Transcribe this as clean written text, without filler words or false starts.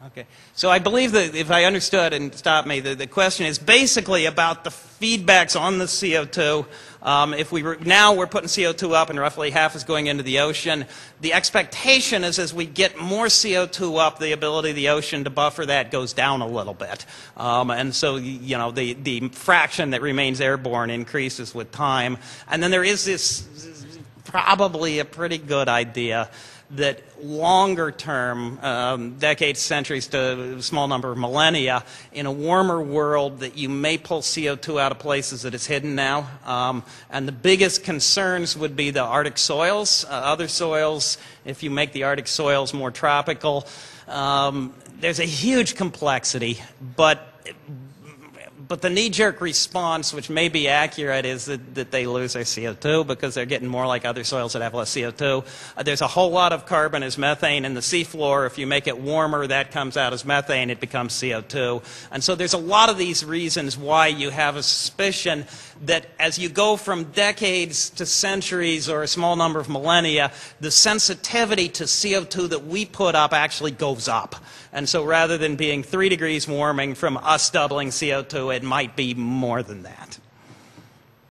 Okay. So I believe that, if I understood, and stop me, the question is basically about the feedbacks on the CO2. If we're putting CO2 up and roughly half is going into the ocean, the expectation is as we get more CO2 up, the ability of the ocean to buffer that goes down a little bit. And so, you know, the fraction that remains airborne increases with time. And then there is this probably a pretty good idea that longer term, decades, centuries to a small number of millennia, in a warmer world, that you may pull CO2 out of places that it's hidden now. And the biggest concerns would be the Arctic soils. Other soils, if you make the Arctic soils more tropical, there's a huge complexity, but the knee-jerk response, which may be accurate, is that they lose their CO2 because they're getting more like other soils that have less CO2. There's a whole lot of carbon as methane in the seafloor. If you make it warmer, that comes out as methane. It becomes CO2. And so there's a lot of these reasons why you have a suspicion that as you go from decades to centuries or a small number of millennia, the sensitivity to CO2 that we put up actually goes up. And so rather than being 3 degrees warming from us doubling CO2, it might be more than that.